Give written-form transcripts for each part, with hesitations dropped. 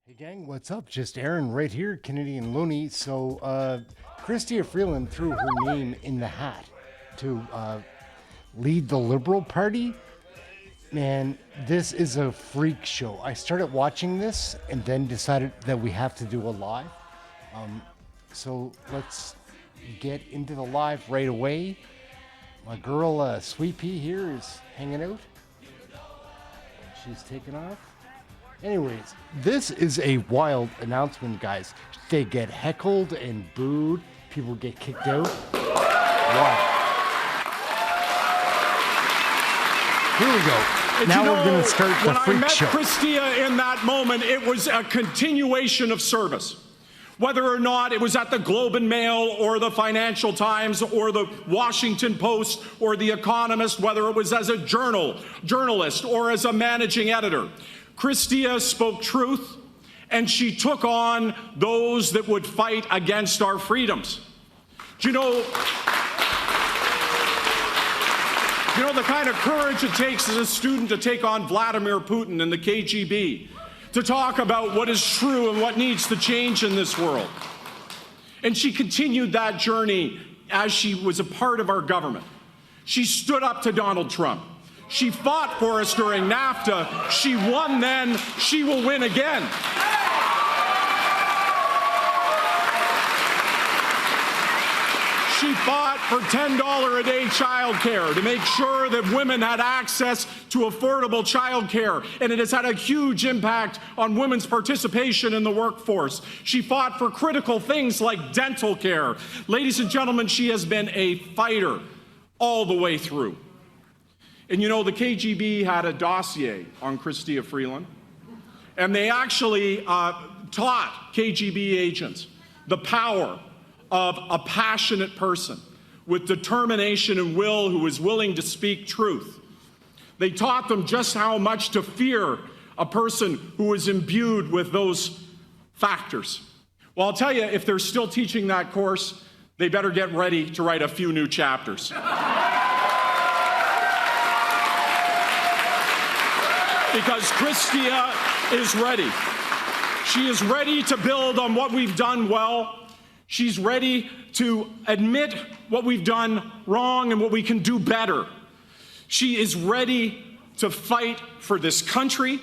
Hey gang, what's up? Just Aaron right here, Canadian Looney. So, CHRYSTIA FREELAND threw her name in the hat to lead the Liberal Party. Man, this is a freak show. I started watching this and then decided that we have to do a live. So let's get into the live right away. My girl, Sweet Pea here is hanging out. She's taking off. Anyways, this is a wild announcement, guys. They get heckled and booed. People get kicked out. Wow. Here we go. And now we're going to start the freak show. When I met CHRYSTIA in that moment, it was a continuation of service. Whether or not it was at the Globe and Mail or the Financial Times or the Washington Post or the Economist, whether it was as a journalist or as a managing editor, CHRYSTIA spoke truth, and she took on those that would fight against our freedoms. Do you know the kind of courage it takes as a student to take on Vladimir Putin and the KGB, to talk about what is true and what needs to change in this world. And she continued that journey as she was a part of our government. She stood up to Donald Trump. She fought for us during NAFTA. She won then, she will win again. She fought for $10 a day childcare to make sure that women had access to affordable childcare, and it has had a huge impact on women's participation in the workforce. She fought for critical things like dental care. Ladies and gentlemen, she has been a fighter all the way through. And you know, the KGB had a dossier on CHRYSTIA FREELAND, and they actually taught KGB agents the power of a passionate person with determination and will who is willing to speak truth. They taught them just how much to fear a person who is imbued with those factors. Well, I'll tell you, if they're still teaching that course, they better get ready to write a few new chapters. Because CHRYSTIA is ready. She is ready to build on what we've done well. She's ready to admit what we've done wrong and what we can do better. She is ready to fight for this country.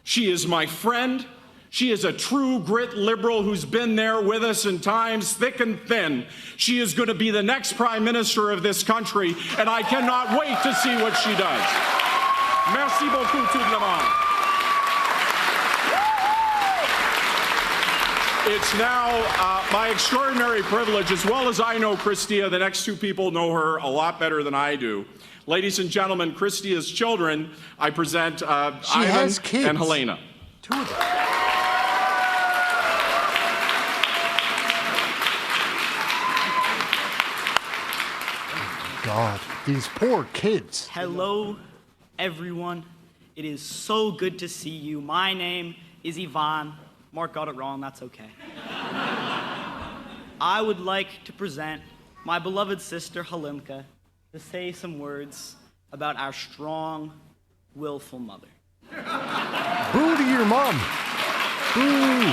She is my friend. She is a true grit liberal who's been there with us in times thick and thin. She is going to be the next prime minister of this country, and I cannot wait to see what she does. Merci beaucoup, tout le monde. It's now my extraordinary privilege, as well as I know CHRYSTIA, the next two people know her a lot better than I do. Ladies and gentlemen, CHRYSTIA's children, I present Ivan and Helena. Two of them. God, these poor kids. Hello, everyone. It is so good to see you. My name is Ivan. Mark got it wrong, that's okay. I would like to present my beloved sister, Halimka, to say some words about our strong, willful mother. Boo to your mom. Boo.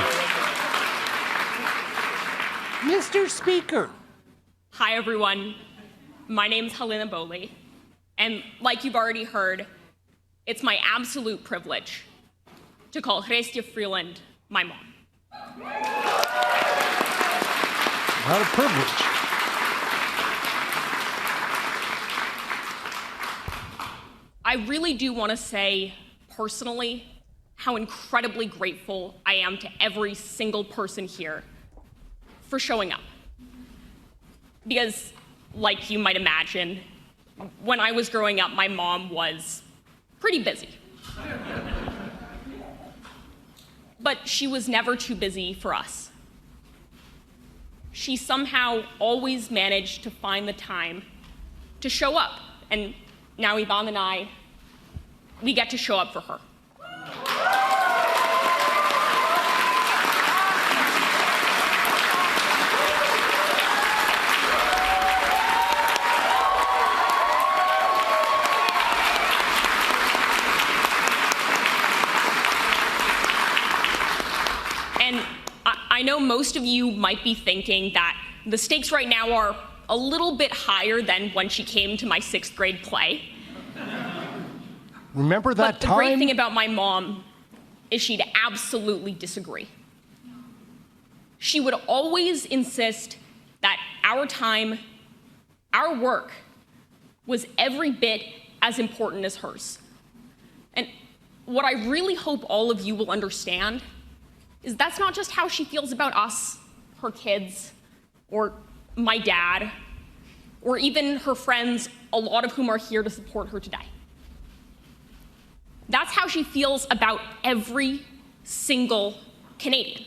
Mr. Speaker. Hi, everyone. My name's Helena Boley, and like you've already heard, it's my absolute privilege to call CHRYSTIA FREELAND my mom. Not a privilege. I really do want to say, personally, how incredibly grateful I am to every single person here for showing up. Because, like you might imagine, when I was growing up, my mom was pretty busy. But she was never too busy for us. She somehow always managed to find the time to show up. And now Yvonne and I, we get to show up for her. And I know most of you might be thinking that the stakes right now are a little bit higher than when she came to my 6th grade play. Remember that But the time? great thing about my mom is she'd absolutely disagree. She would always insist that our time, our work, was every bit as important as hers. And what I really hope all of you will understand is that's not just how she feels about us, her kids, or my dad, or even her friends, a lot of whom are here to support her today. That's how she feels about every single Canadian.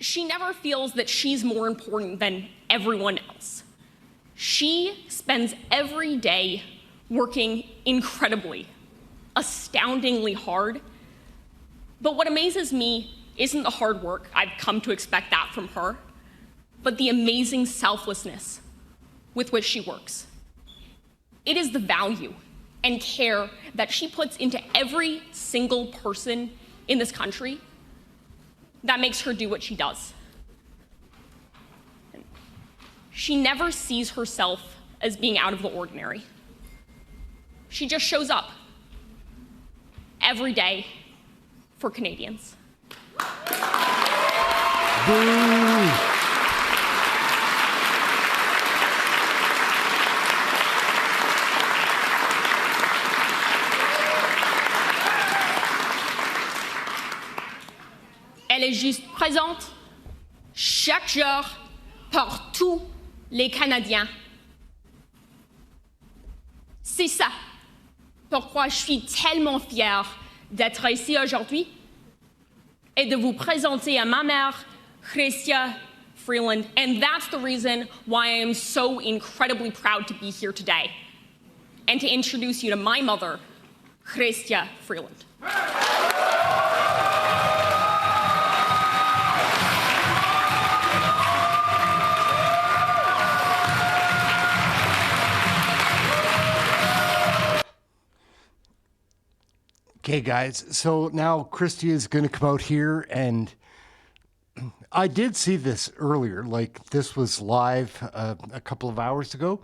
She never feels that she's more important than everyone else. She spends every day working incredibly, astoundingly hard. But what amazes me isn't the hard work, I've come to expect that from her, but the amazing selflessness with which she works. It is the value and care that she puts into every single person in this country that makes her do what she does. She never sees herself as being out of the ordinary. She just shows up every day for Canadians. Boo! Elle est juste présente chaque jour pour tous les Canadiens. C'est ça pourquoi je suis tellement fière d'être ici aujourd'hui et de vous présenter à ma mère, CHRYSTIA Freeland. And that's the reason why I am so incredibly proud to be here today and to introduce you to my mother, CHRYSTIA Freeland. Okay, guys, so now CHRYSTIA is going to come out here, and I did see this earlier, like this was live a couple of hours ago,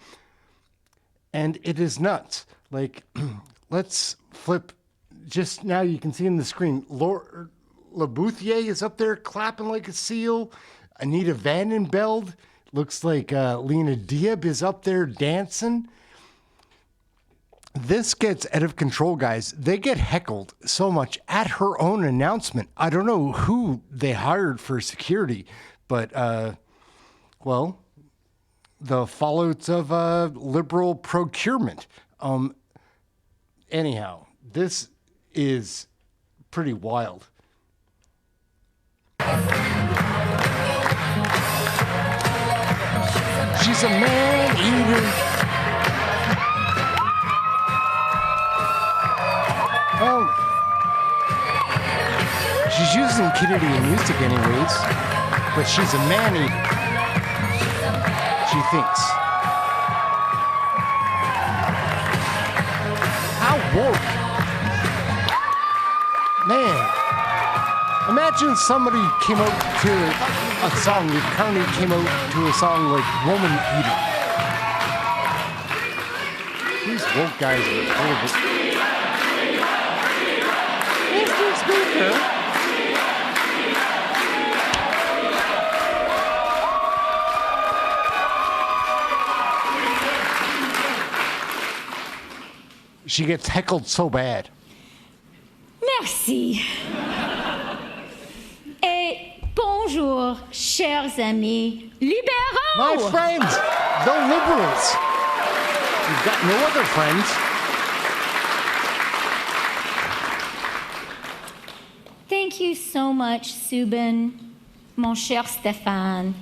and it is nuts. Like, let's flip, just now you can see on the screen, Laura Labouthier is up there clapping like a seal. Anita Vandenbeld, looks like Lena Diab is up there dancing. This gets out of control, guys. They get heckled so much at her own announcement. I don't know who they hired for security, but, well, the fallouts of liberal procurement. Anyhow, this is pretty wild. She's a man-eater. Oh, she's using Canadian music anyways, but she's a man-eater, she thinks. How woke. Man, imagine somebody came out to a song, if Carney came out to a song like Woman Eater. These woke guys are horrible. Mr. Speaker. She gets heckled so bad. Merci. Et bonjour, chers amis libéraux. My friends, the liberals. You've got no other friends. Thank you so much, Subin, mon cher Stéphane,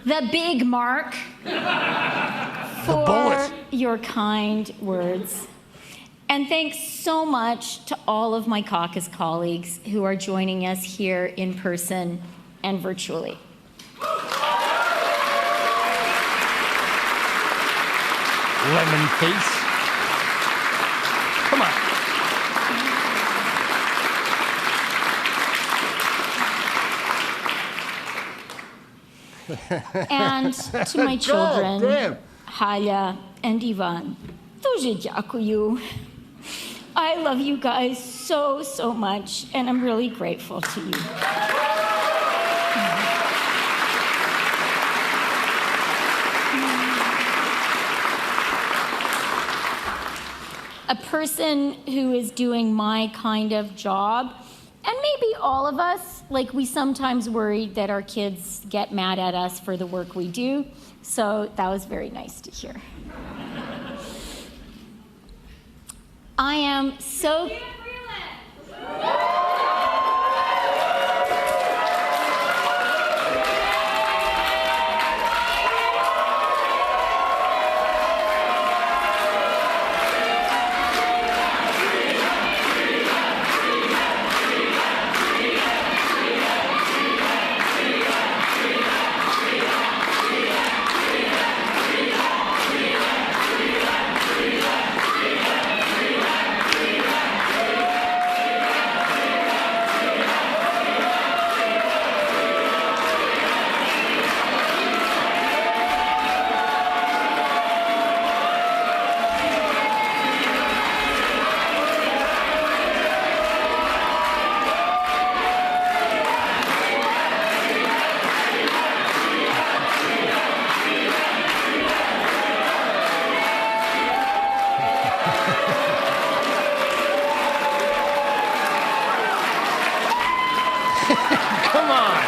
the big Mark, for bullet. your kind words. And thanks so much to all of my caucus colleagues who are joining us here in person and virtually. lemon face. Come on. And to my children, Halia and Ivan, дуже дякую. I love you guys so, so much, and I'm really grateful to you. A person who is doing my kind of job, and maybe all of us, like we sometimes worry that our kids get mad at us for the work we do, so that was very nice to hear. I am so... Come on.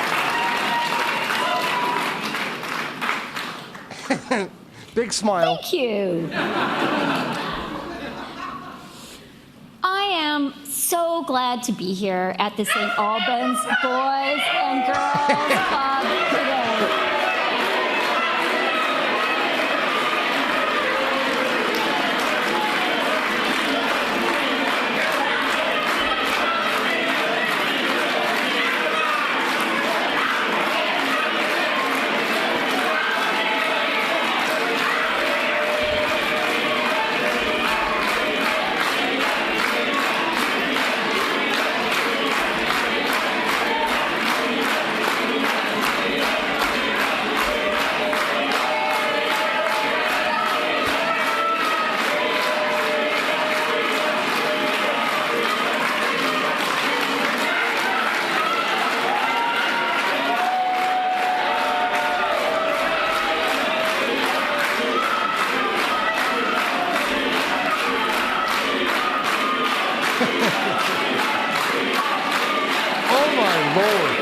Big smile. Thank you. I am so glad to be here at the St. Albans Boys and Girls Club today. Oh my Lord.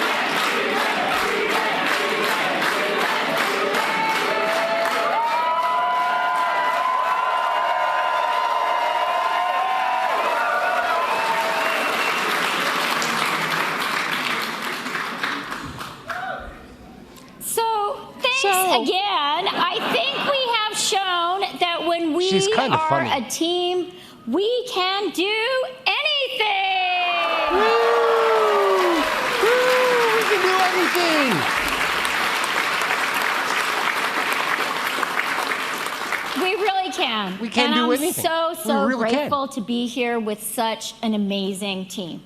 So, thanks again. I think we have shown that when we She's kinda are funny. a team, we can do anything. Woo! We can do anything. We really can. We can and do I'm anything. so We really can. grateful to be here with such an amazing team.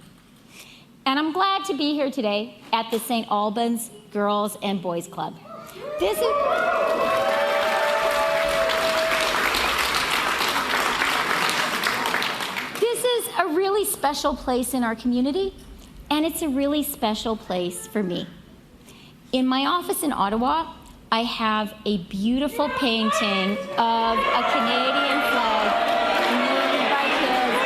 And I'm glad to be here today at the St. Albans Girls and Boys Club. This is a really special place in our community, and it's a really special place for me. In my office in Ottawa, I have a beautiful painting of a Canadian flag made by kids.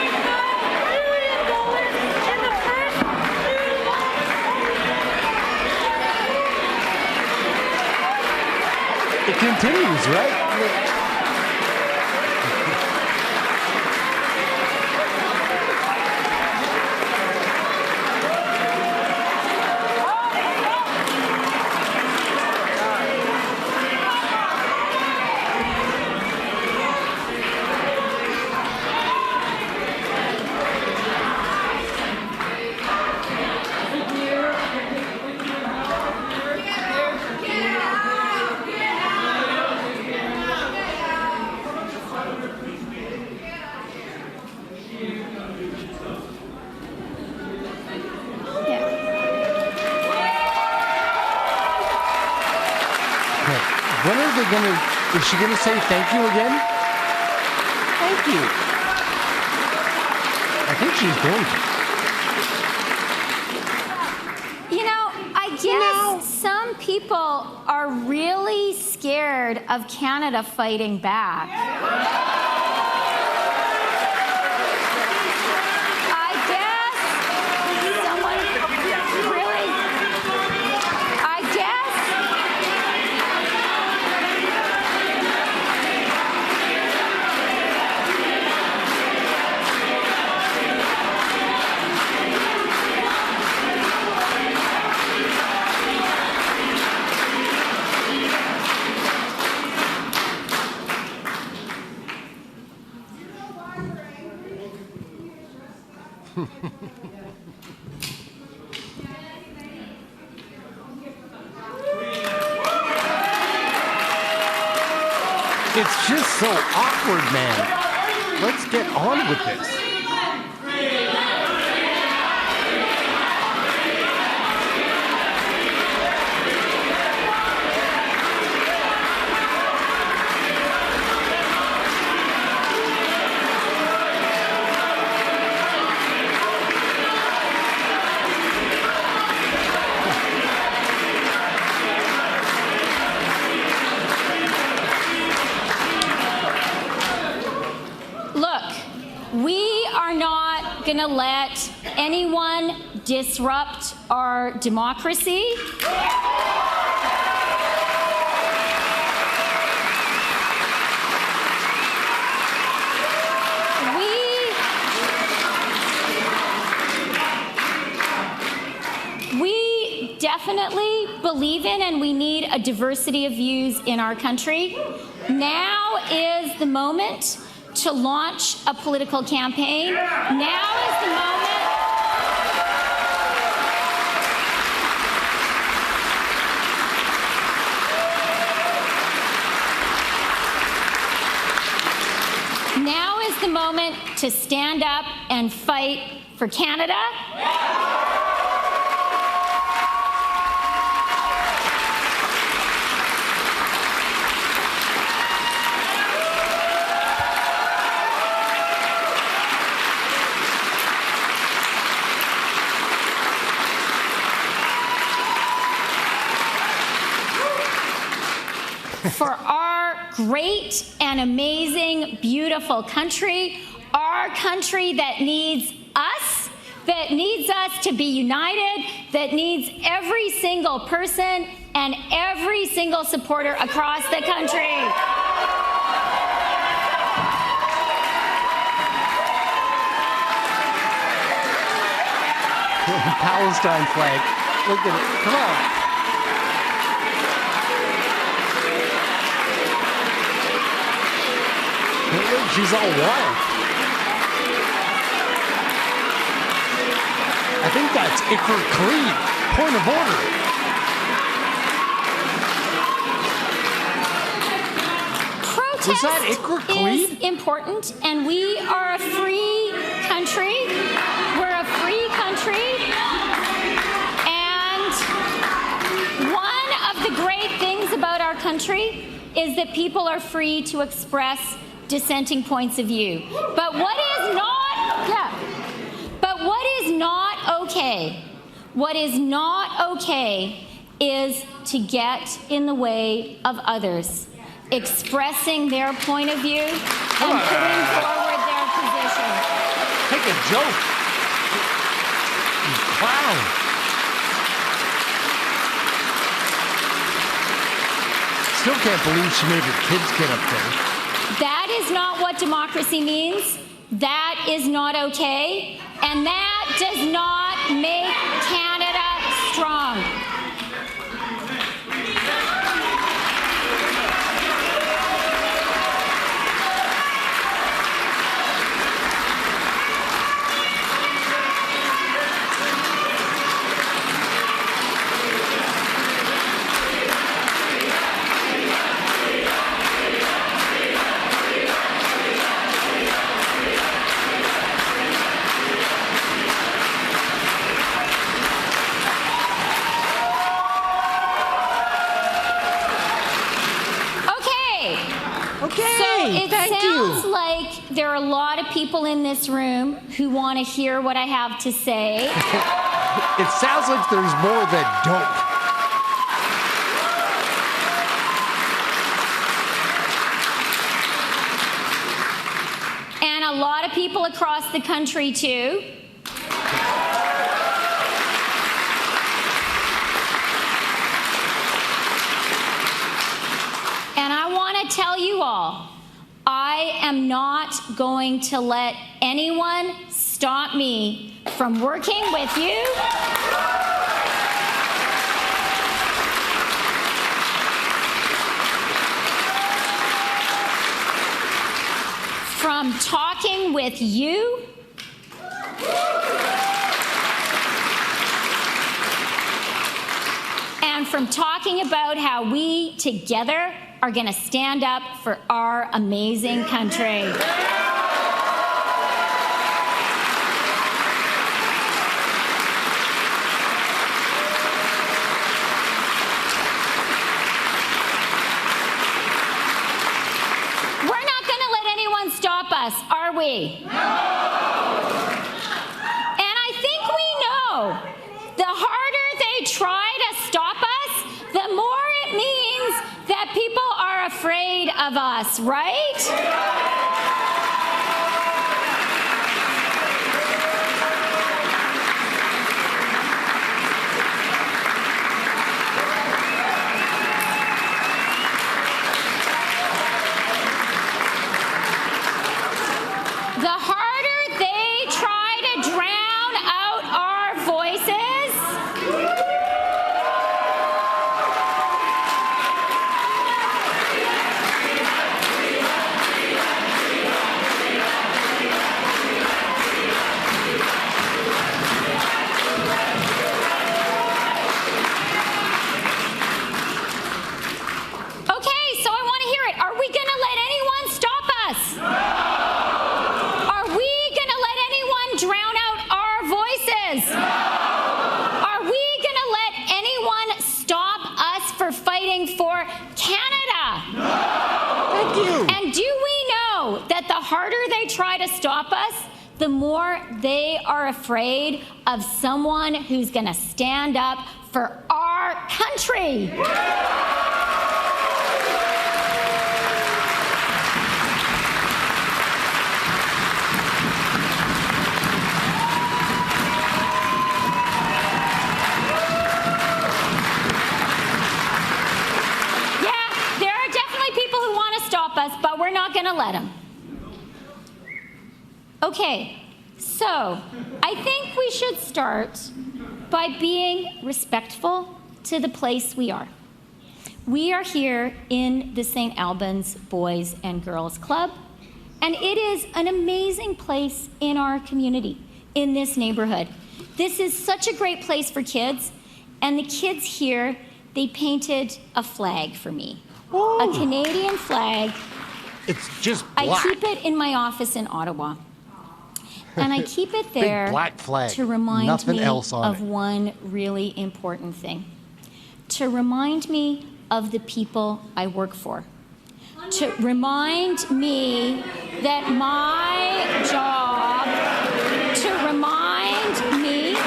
It continues, right? When are they gonna? Is she gonna say thank you again? Thank you. I think she's going to. You know, I guess some people are really scared of Canada fighting back. I guess someone really, I guess. It's just so awkward, man. Let's get on with this. We are not going to let anyone disrupt our democracy. We definitely believe in and we need a diversity of views in our country. Now is the moment to launch a political campaign. Now is the moment. Now is the moment to stand up and fight for Canada. For our great and amazing, beautiful country, our country that needs us to be united, that needs every single person and every single supporter across the country. Palestine flag. Look at it. Come on. She's all wild. I think that's EhrenEmm. Point of order. Protest is important, and we are a free country. We're a free country. And one of the great things about our country is that people are free to express dissenting points of view. But what is not okay, what is not okay is to get in the way of others expressing their point of view and putting forward their position. Take a joke. You clown. Still can't believe she made her kids get up there. That is not what democracy means. That is not okay. And that does not make Canada strong. Hey, it thank sounds you. like there are a lot of people in this room who want to hear what I have to say. It sounds like there's more that don't. And a lot of people across the country, too. And I want to tell you all, I am not going to let anyone stop me from working with you. From talking with you. And from talking about how we together are going to stand up for our amazing country. We're not going to let anyone stop us, are we? And I think we know the harder they try to stop us, the more it means that people are afraid of us, right? The harder they try to drown out our voices, okay, so I want to hear it. Are we going to let anyone stop us? Are we going to let anyone drown out our voices? Are we going to let anyone stop us for fighting for Canada? Thank you. And do we know that the harder they try to stop us, the more they are afraid of someone who's going to stand up for our country? Us, but we're not going to let them. Okay, so I think we should start by being respectful to the place we are. We are here in the St. Albans Boys and Girls Club, and it is an amazing place in our community, in this neighborhood. This is such a great place for kids, and the kids here, they painted a flag for me. Ooh. A Canadian flag. It's just I black. keep it in my office in Ottawa. And I keep it there black flag. to remind Nothing me else on of it. one really important thing. To remind me of the people I work for. To remind me that my job, to remind me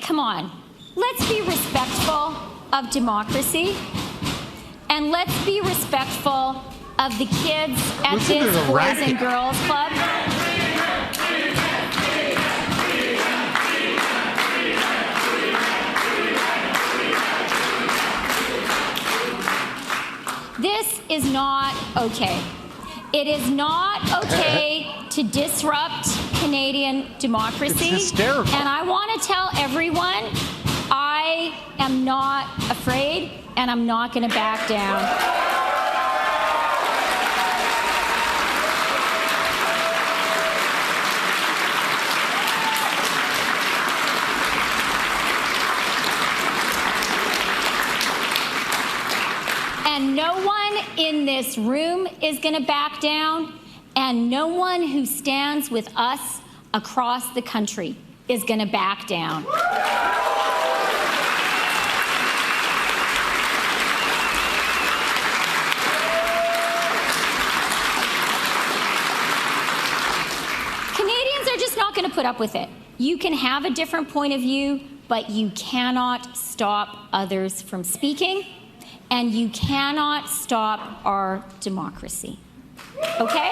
come on, let's be respectful of democracy, and let's be respectful of the kids at Listen to this the Boys racket. and Girls Club. This is not okay. It is not okay to disrupt Canadian democracy. It's hysterical. And I want to tell everyone, I am not afraid, and I'm not going to back down. And no one in this room is going to back down, and no one who stands with us across the country is going to back down. Canadians are just not going to put up with it. You can have a different point of view, but you cannot stop others from speaking, and you cannot stop our democracy. Okay?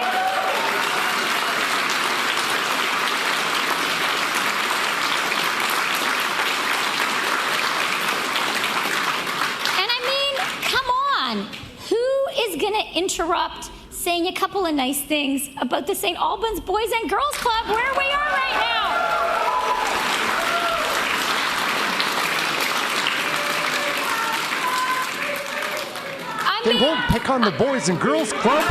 And I mean, come on. Who is going to interrupt saying a couple of nice things about the St. Albans Boys and Girls Club where we are right now? They won't pick on the Boys and Girls Club.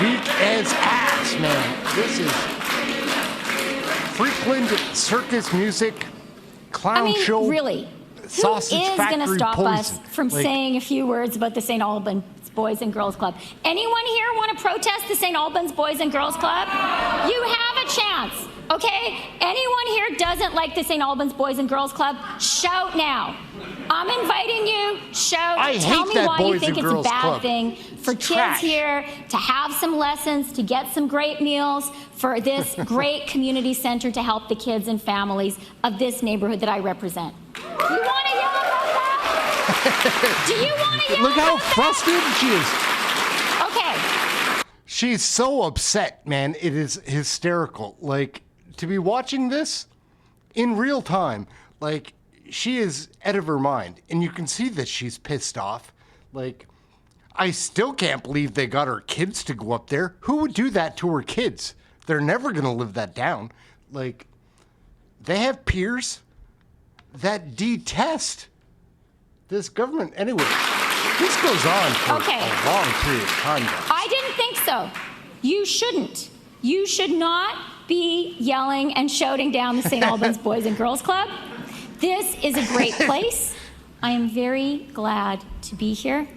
Weak as ass, man. This is Freakland circus music, clown show. Really, sausage who is going to factory stop us poison. from Like- saying a few words about the St. Albans Boys and Girls Club? Anyone here want to protest the St. Albans Boys and Girls Club? You have a chance, okay? Anyone here doesn't like the St. Albans Boys and Girls Club? Shout now. I'm inviting you. Shout. I Tell hate me that why you Boys think and it's a Girls bad Club. thing for It's kids trash. here to have some lessons, to get some great meals, for this great community center to help the kids and families of this neighborhood that I represent. You want to yell about that? Do you want to yell Look how about that? frustrated she is. Okay. She's so upset, man. It is hysterical. Like, to be watching this in real time, like, she is out of her mind. And you can see that she's pissed off. Like, I still can't believe they got her kids to go up there. Who would do that to her kids? They're never going to live that down. Like, they have peers that detest this government. Anyway, this goes on for Okay. a long period of time, guys. I didn't think so. You shouldn't. You should not be yelling and shouting down the St. Albans Boys and Girls Club. This is a great place. I am very glad to be here.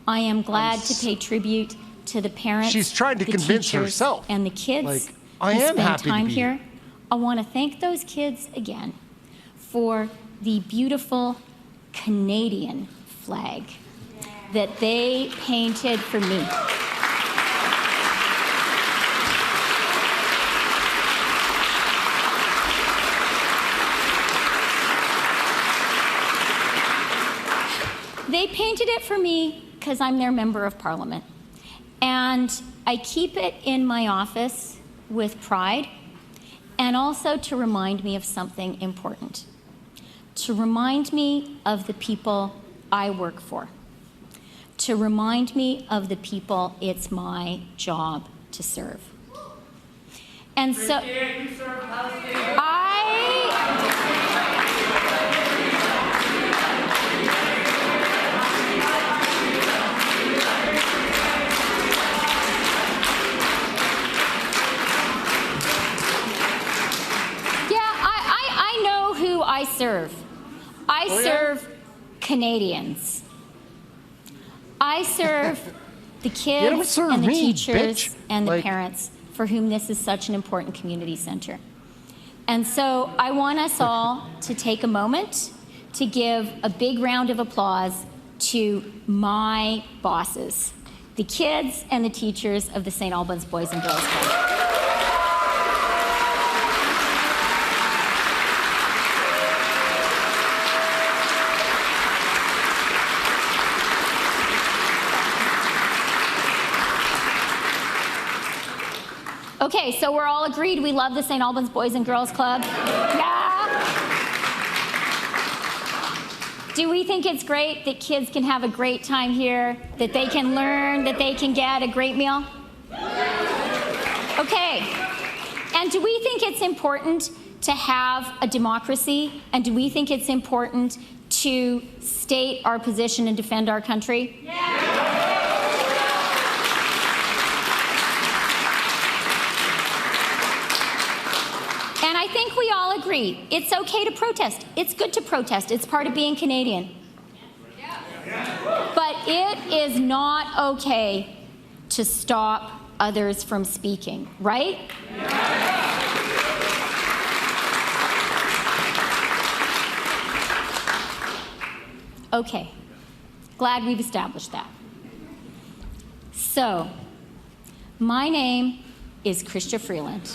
I am glad to pay tribute to the parents, She's trying to the convince teachers, herself. and the kids Like, I who am spend happy to time be here. here. I want to thank those kids again for the beautiful Canadian flag that they painted for me. They painted it for me because I'm their member of parliament. And I keep it in my office with pride, and also to remind me of something important. To remind me of the people I work for. To remind me of the people it's my job to serve. And so I know who I serve. I serve Canadians. I serve the don't kids serve and the me, teachers bitch. and the Like- parents for whom this is such an important community center. And so I want us all to take a moment to give a big round of applause to my bosses, the kids and the teachers of the St. Albans Boys and Girls Club. Okay, so we're all agreed we love the St. Albans Boys and Girls Club. Yeah. Do we think it's great that kids can have a great time here, that they can learn, that they can get a great meal? Okay. And do we think it's important to have a democracy? And do we think it's important to state our position and defend our country? Yeah. And I think we all all agree it's okay to protest. It's good to protest. It's part of being Canadian. But it is not okay to stop others from speaking, right? Okay, glad we've established that. So, my name is CHRYSTIA FREELAND.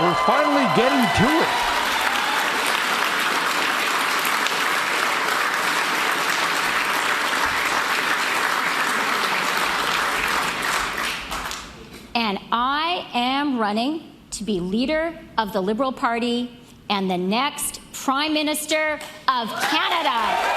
We're finally getting to it. And I am running to be leader of the Liberal Party and the next Prime Minister of Canada.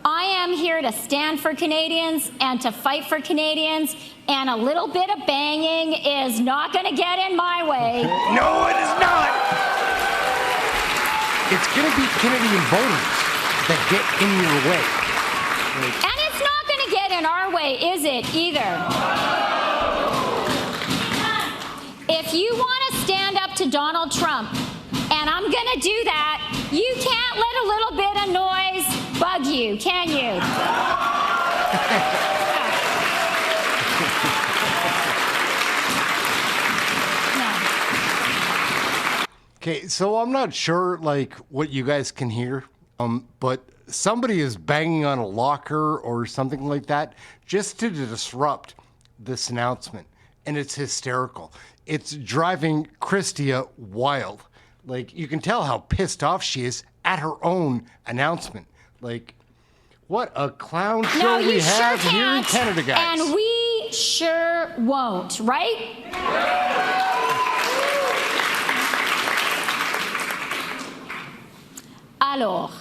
I am here to stand for Canadians and to fight for Canadians, and a little bit of banging is not going to get in my way. No, it is not. It's going to be Canadian voters that get in your way. And it's not going to get in our way, is it, either? If you want to stand up to Donald Trump, and I'm going to do that, you can't let a little bit of noise bug you, can you? No. Okay, so I'm not sure, like, what you guys can hear, but somebody is banging on a locker or something like that just to disrupt this announcement, and it's hysterical. It's driving CHRYSTIA wild. Like, you can tell how pissed off she is at her own announcement. Like, what a clown show we have here in Canada, guys. And we sure won't, right? Alors,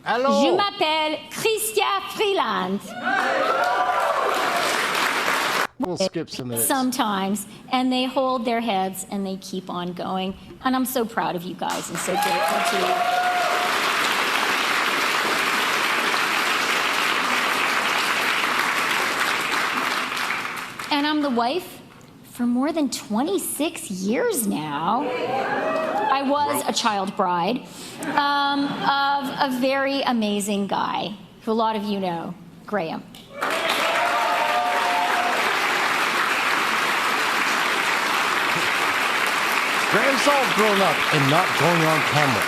je m'appelle CHRYSTIA FREELAND. We'll skip some minutes. Sometimes, and they hold their heads and they keep on going. And I'm so proud of you guys and so grateful to you. And I'm the wife for more than 26 years now. I was a child bride of a very amazing guy who a lot of you know, Graham. Graham's all grown up and not going on camera.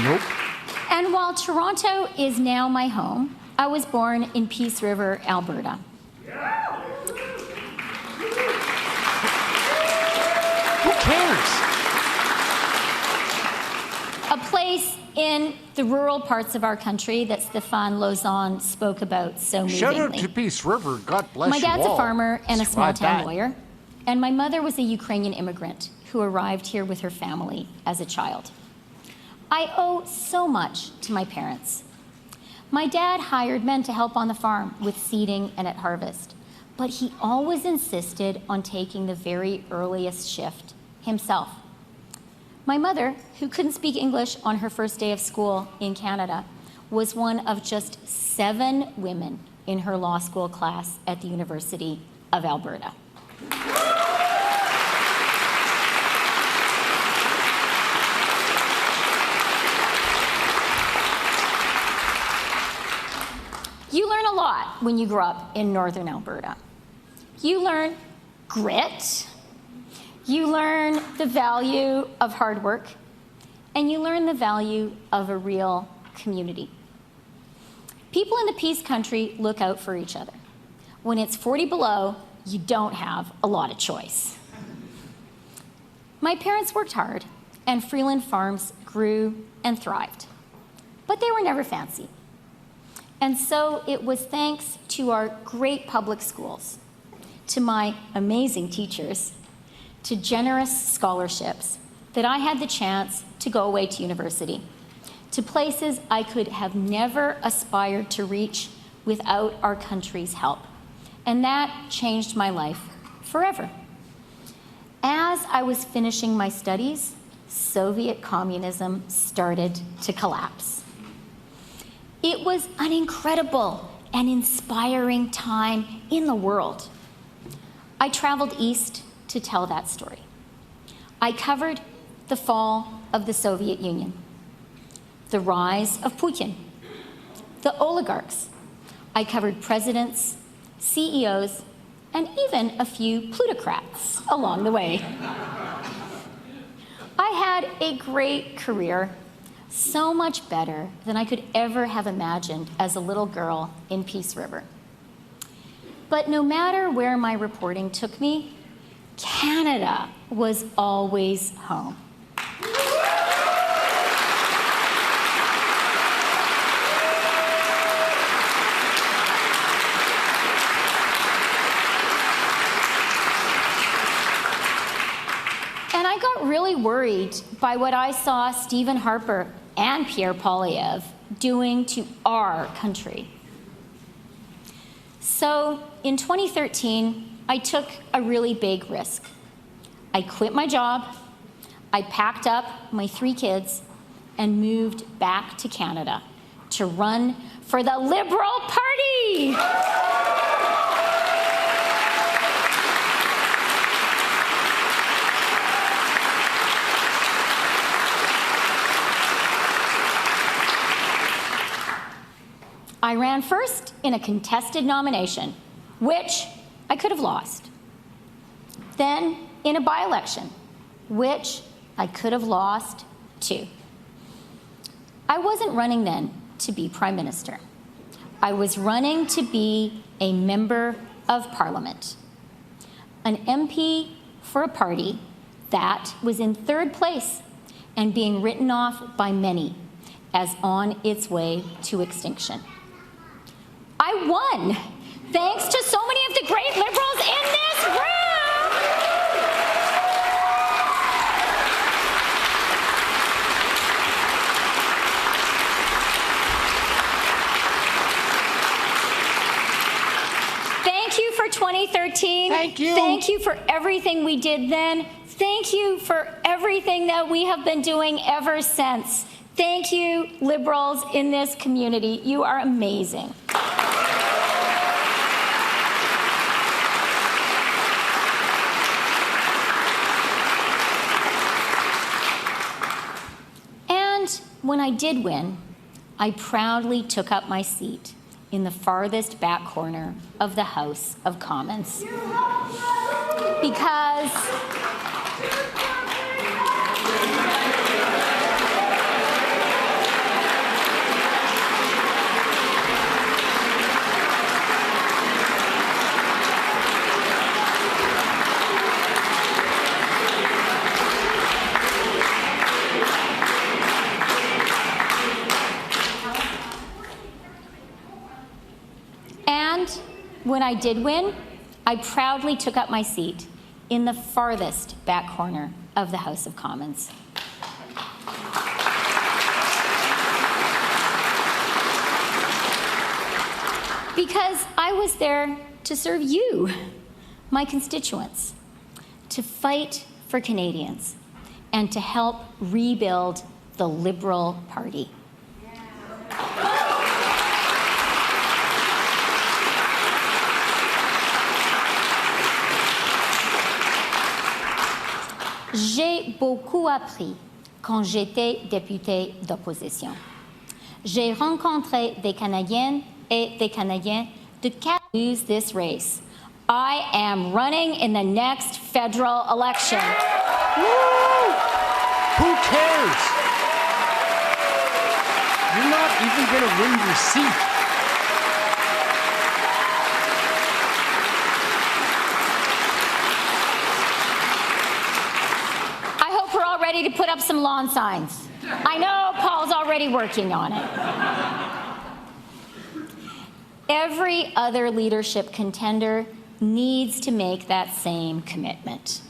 Nope. And while Toronto is now my home, I was born in Peace River, Alberta. Who cares? A place in the rural parts of our country that Stéphane Lauzon spoke about so movingly. Shout out to Peace River. God bless My you dad's all. a farmer and a small-town that. lawyer, and my mother was a Ukrainian immigrant who arrived here with her family as a child. I owe so much to my parents. My dad hired men to help on the farm with seeding and at harvest, but he always insisted on taking the very earliest shift himself. My mother, who couldn't speak English on her first day of school in Canada, was one of just 7 women in her law school class at the University of Alberta. You learn a lot when you grow up in northern Alberta. You learn grit, you learn the value of hard work, and you learn the value of a real community. People in the Peace Country look out for each other. When it's 40 below, you don't have a lot of choice. My parents worked hard, and Freeland farms grew and thrived, but they were never fancy. And so it was thanks to our great public schools, to my amazing teachers, to generous scholarships, that I had the chance to go away to university, to places I could have never aspired to reach without our country's help. And that changed my life forever. As I was finishing my studies, Soviet communism started to collapse. It was an incredible and inspiring time in the world. I traveled east to tell that story. I covered the fall of the Soviet Union, the rise of Putin, the oligarchs. I covered presidents, CEOs, and even a few plutocrats along the way. I had a great career, so much better than I could ever have imagined as a little girl in Peace River. But no matter where my reporting took me, Canada was always home. And I got really worried by what I saw Stephen Harper and Pierre Poilievre doing to our country. So in 2013, I took a really big risk. I quit my job, I packed up my 3 kids, and moved back to Canada to run for the Liberal Party. I ran first in a contested nomination, which I could have lost. Then in a by-election, which I could have lost too. I wasn't running then to be Prime Minister. I was running to be a member of Parliament, an MP for a party that was in 3rd place and being written off by many as on its way to extinction. I won, thanks to so many of the great Liberals in this room. Thank you for 2013. Thank you. Thank you for everything we did then. Thank you for everything that we have been doing ever since. Thank you, Liberals in this community. You are amazing. When I did win, I proudly took up my seat in the farthest back corner of the House of Commons. Because when I did win, I proudly took up my seat in the farthest back corner of the House of Commons. Because I was there to serve you, my constituents, to fight for Canadians, and to help rebuild the Liberal Party. J'ai beaucoup appris quand j'étais députée d'opposition. J'ai rencontré des Canadiennes et des Canadiens de lose this race. I am running in the next federal election. Woo! Who cares? You're not even going to win your seat. Ready to put up some lawn signs. I know Paul's already working on it. Every other leadership contender needs to make that same commitment.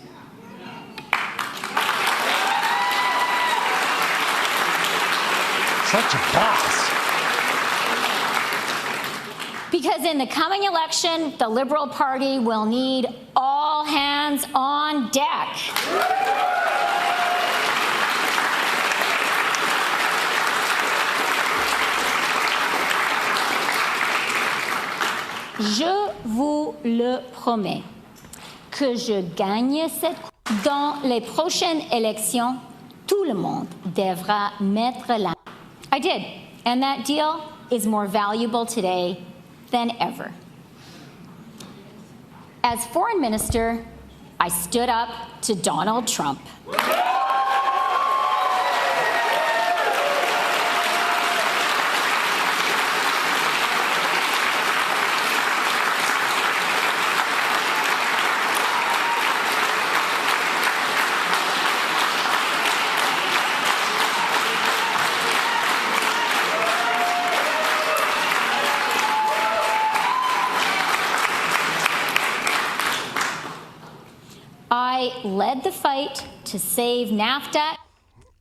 Such a boss. Because in the coming election, the Liberal Party will need all hands on deck. Je vous le promets que je gagne cette. Dans les prochaines élections, tout le monde devra mettre la. I did, and that deal is more valuable today than ever. As foreign minister, I stood up to Donald Trump. I led the fight to save NAFTA.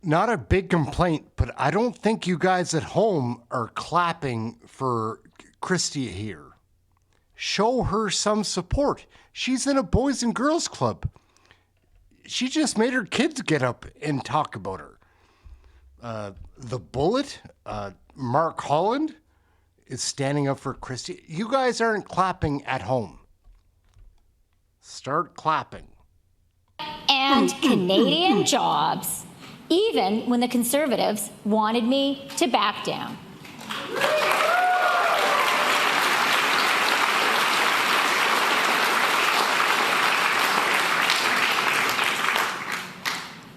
Not a big complaint, but I don't think you guys at home are clapping for CHRYSTIA here. Show her some support. She's in a Boys and Girls Club. She just made her kids get up and talk about her. The Bullet, Mark Holland, is standing up for CHRYSTIA. You guys aren't clapping at home. Start clapping. And Canadian jobs, even when the Conservatives wanted me to back down.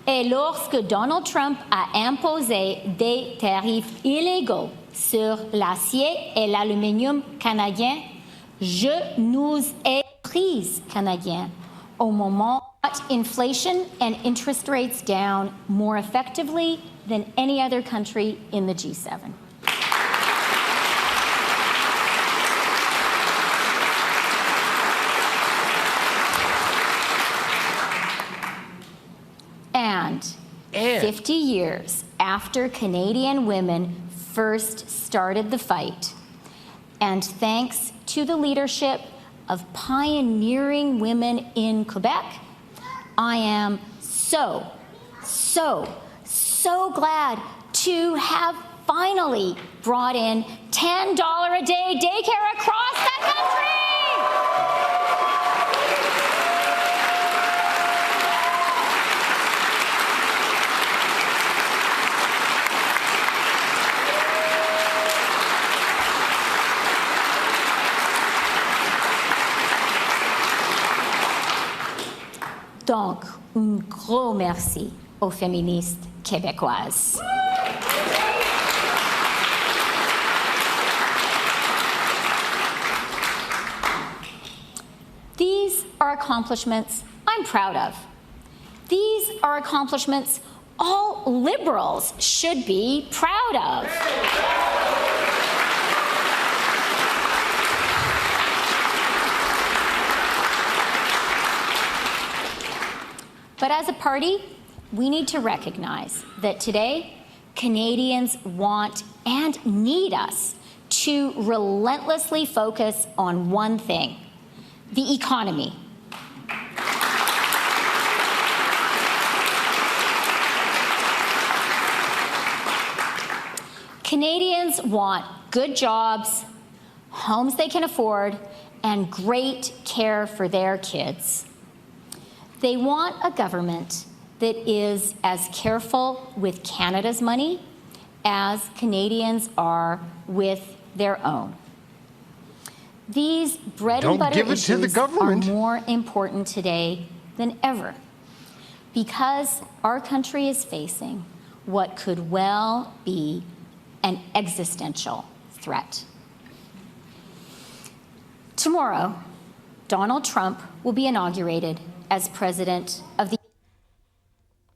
Et lorsque Donald Trump a imposé des tarifs illégaux sur l'acier et l'aluminium canadien, je nous ai pris canadiens au moment inflation and interest rates down more effectively than any other country in the G7. And 50 years after Canadian women first started the fight, and thanks to the leadership of pioneering women in Quebec, I am so glad to have finally brought in $10 a day daycare across the country. Donc, un gros merci aux féministes québécoises. These are accomplishments I'm proud of. These are accomplishments all Liberals should be proud of. But as a party, we need to recognize that today, Canadians want and need us to relentlessly focus on one thing: the economy. Canadians want good jobs, homes they can afford, and great care for their kids. They want a government that is as careful with Canada's money as Canadians are with their own. These bread and butter issues are more important today than ever, because our country is facing what could well be an existential threat. Tomorrow, Donald Trump will be inaugurated as president of the.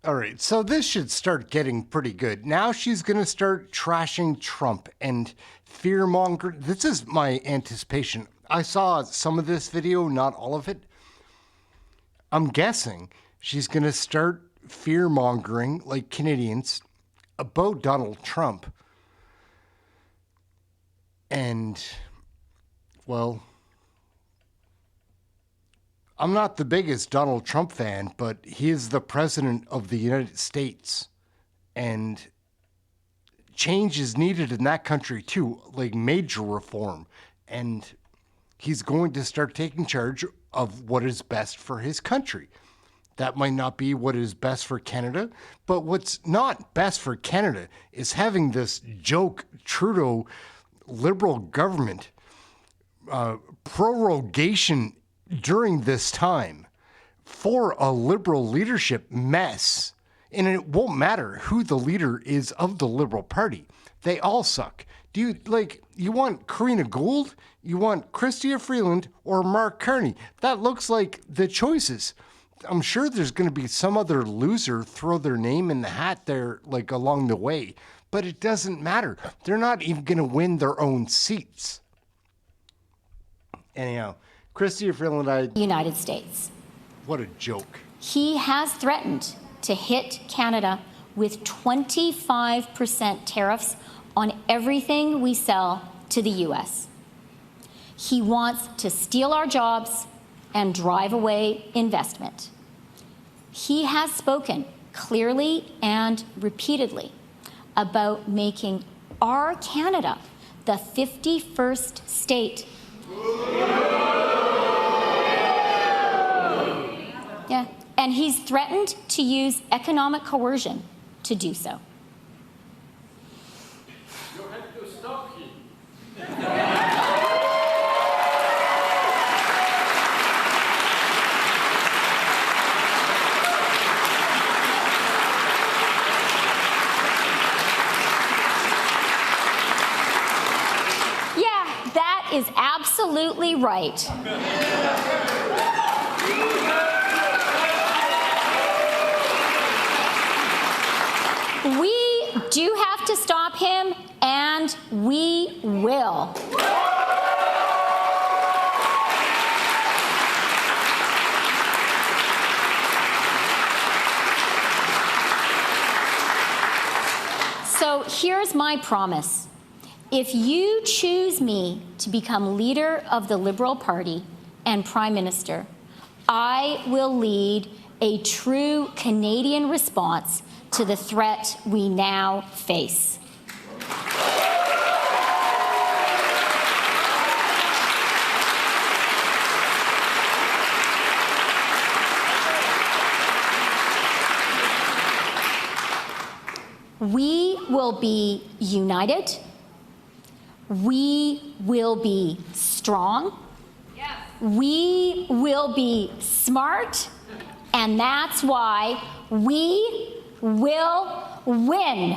All right, so this should start getting pretty good. Now she's going to start trashing Trump and fear-mongering. This is my anticipation. I saw some of this video, not all of it. I'm guessing she's going to start fear-mongering, like Canadians, about Donald Trump. And, well, I'm not the biggest Donald Trump fan, but he is the president of the United States. And change is needed in that country too, like major reform. And he's going to start taking charge of what is best for his country. That might not be what is best for Canada, but what's not best for Canada is having this joke Trudeau Liberal government prorogation during this time for a Liberal leadership mess. And it won't matter who the leader is of the Liberal Party. They all suck. You want Karina Gould? You want CHRYSTIA Freeland or Mark Carney? That looks like the choices. I'm sure there's going to be some other loser throw their name in the hat there, like along the way, but it doesn't matter. They're not even going to win their own seats. Anyhow, CHRYSTIA Freeland, United States. What a joke. He has threatened to hit Canada with 25% tariffs on everything we sell to the U.S. He wants to steal our jobs and drive away investment. He has spoken clearly and repeatedly about making our Canada the 51st state. Yeah, and he's threatened to use economic coercion to do so. You have to stop him. Yeah, that is absolutely right. We do have to stop him, and we will. So here's my promise. If you choose me to become leader of the Liberal Party and Prime Minister, I will lead a true Canadian response to the threat we now face. We will be united. We will be strong. Yes. We will be smart. And that's why we will win.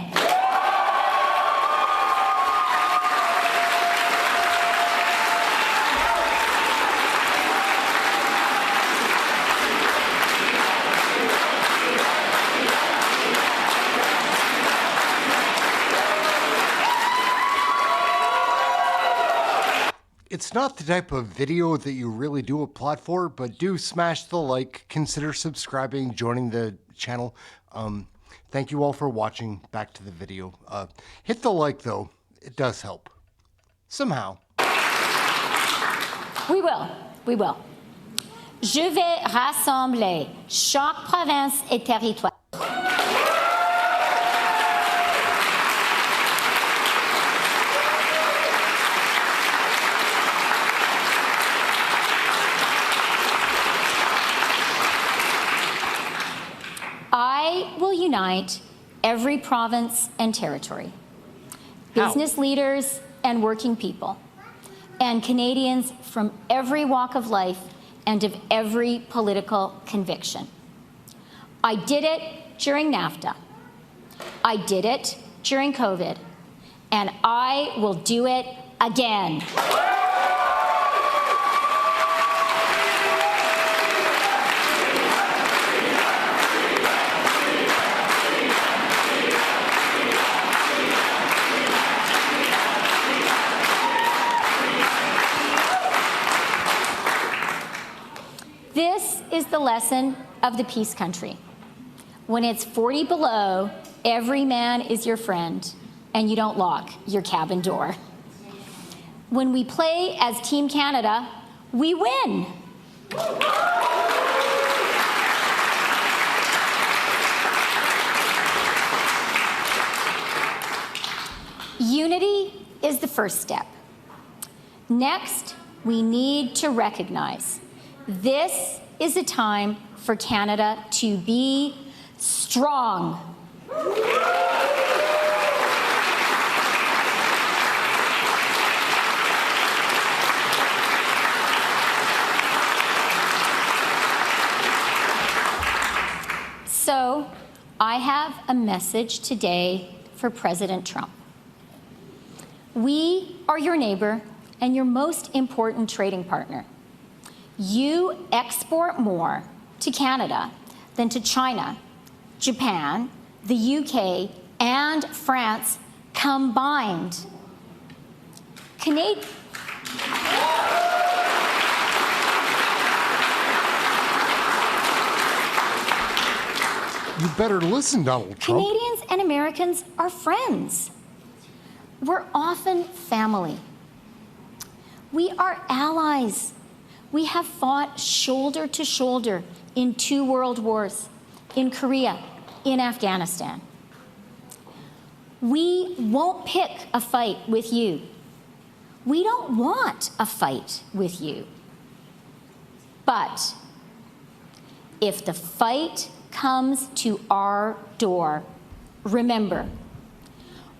It's not the type of video that you really do applaud for, but do smash the like, consider subscribing, joining the channel. Thank you all for watching. Back to the video. Hit the like though, it does help. Somehow. We will. We will. Je vais rassembler chaque province et territoire. I will unite every province and territory, business leaders and working people, and Canadians from every walk of life and of every political conviction. I did it during NAFTA. I did it during COVID, and I will do it again. This is the lesson of the peace country. When it's 40 below, every man is your friend, and you don't lock your cabin door. When we play as Team Canada, we win. Unity is the first step. Next, we need to recognize this is a time for Canada to be strong. So, I have a message today for President Trump. We are your neighbor and your most important trading partner. You export more to Canada than to China, Japan, the UK, and France combined. You better listen, Donald Trump. Canadians and Americans are friends. We're often family. We are allies. We have fought shoulder to shoulder in 2 world wars, in Korea, in Afghanistan. We won't pick a fight with you. We don't want a fight with you. But if the fight comes to our door, remember,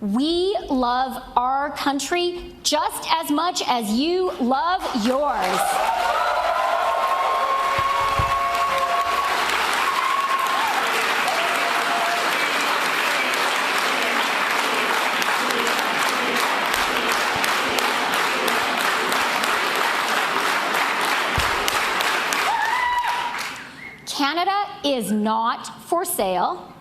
we love our country just as much as you love yours. Canada is not for sale,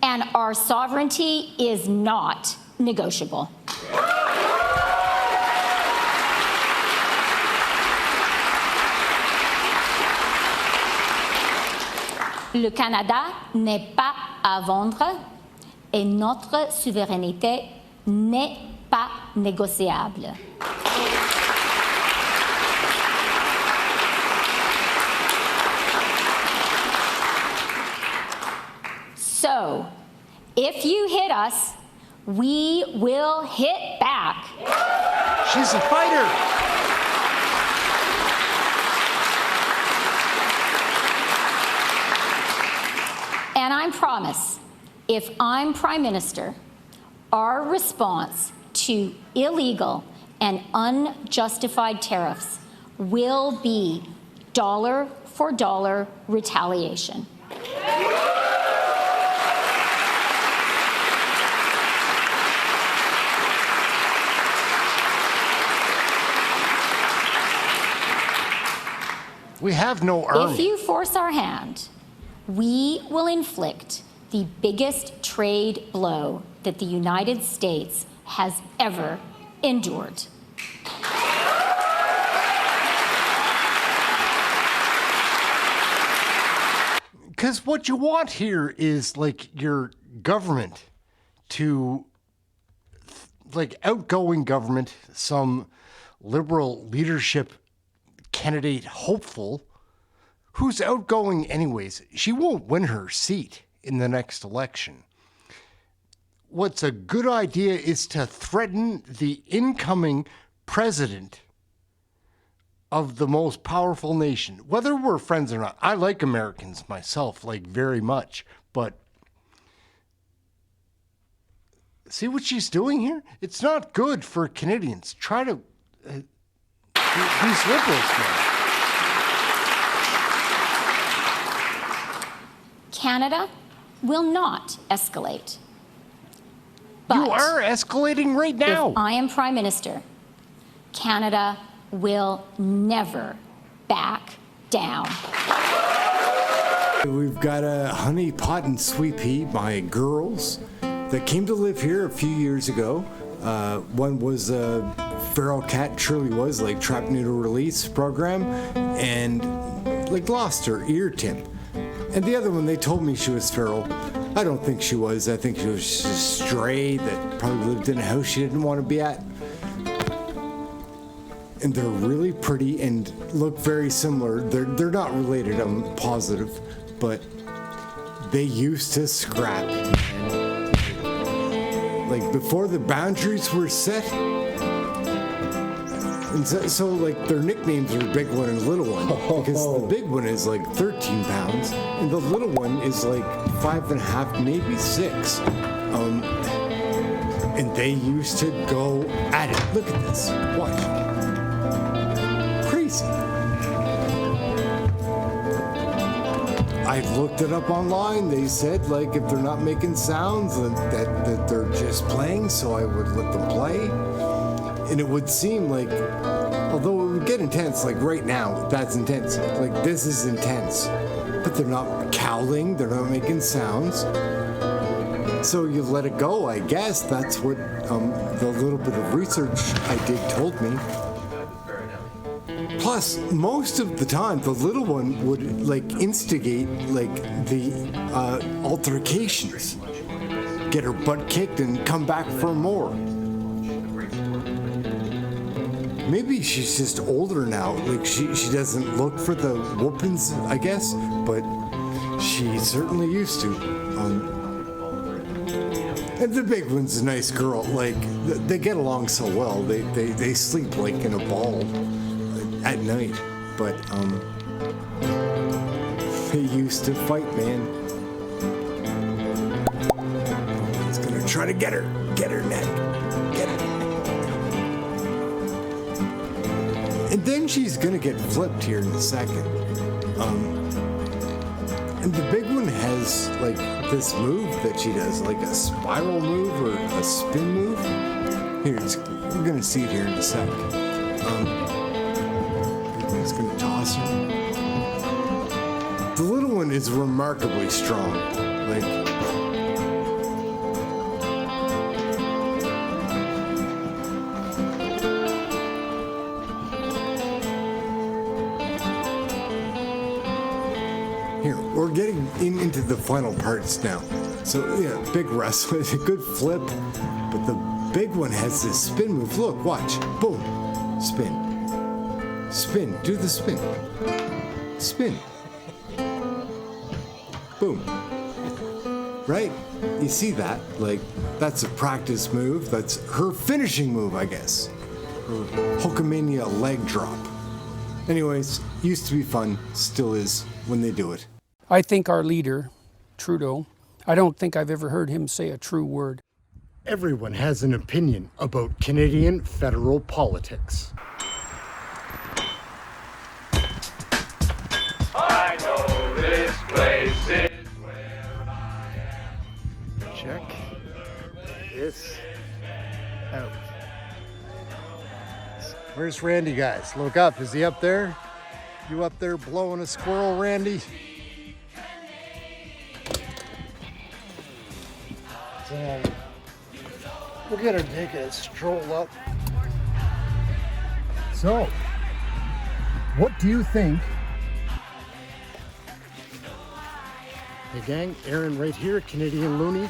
and our sovereignty is not negotiable. Le Canada n'est pas à vendre et notre souveraineté n'est pas négociable. So, if you hit us, we will hit back. She's a fighter. And I promise, if I'm Prime Minister, our response to illegal and unjustified tariffs will be dollar for dollar retaliation. We have no army. If you force our hand, we will inflict the biggest trade blow that the United States has ever endured. Because what you want here is like your government to, like outgoing government, some liberal leadership candidate hopeful who's outgoing anyways. She won't win her seat in the next election. What's a good idea is to threaten the incoming president of the most powerful nation, whether we're friends or not. I like Americans myself, like very much, but see what she's doing here? It's not good for Canadians. Try to these liberals, man. Canada will not escalate. But You are escalating right now. if I am Prime Minister, Canada will never back down. We've got a honey pot and sweet pea, my girls, that came to live here a few years ago. One was a feral cat, Shirley was, like trap neuter release program, and like lost her ear tip. And the other one, they told me she was feral. I don't think she was. I think she was just a stray that probably lived in a house she didn't want to be at. and they're really pretty and look very similar. They're not related, I'm positive, but they used to scrap. Like before the boundaries were set. And so like their nicknames are Big One and Little One, because the big one is like 13 pounds and the little one is like 5.5, maybe 6. And they used to go at it. Look at this. Watch. Crazy. I looked it up online. They said, like, if they're not making sounds, that they're just playing, so I would let them play. And it would seem like, although it would get intense, like right now, that's intense. Like, this is intense. But they're not cowling, they're not making sounds. So you let it go, I guess. That's what the little bit of research I did told me. Plus, most of the time, the little one would like instigate like the altercations, get her butt kicked and come back for more. Maybe she's just older now. Like she doesn't look for the whoopings, I guess, but she certainly used to. And the big one's a nice girl. Like they get along so well. They sleep like in a ball at night. But they used to fight, man. He's gonna try to get her neck, get her. And then she's gonna get flipped here in a second. And the big one has like this move that she does, like a spiral move or a spin move. Here, we're gonna see it here in a sec. It's gonna toss her. The little one is remarkably strong. Like, here, we're getting into the final parts now. So yeah, big wrestler, a good flip, but the big one has this spin move. Look, watch, boom, spin. Spin, do the spin. Spin. Boom. Right? You see that? Like, that's a practice move. That's her finishing move, I guess. Her Hulkamania leg drop. Anyways, used to be fun, still is when they do it. I think our leader, Trudeau, I don't think I've ever heard him say a true word. Everyone has an opinion about Canadian federal politics. I know this place is where I am. Check this out. Where's Randy, guys? Look up. Is he up there? You up there blowing a squirrel, Randy? So, we're gonna take a stroll up. So, what do you think? Hey gang, Aaron right here, Canadian Looney.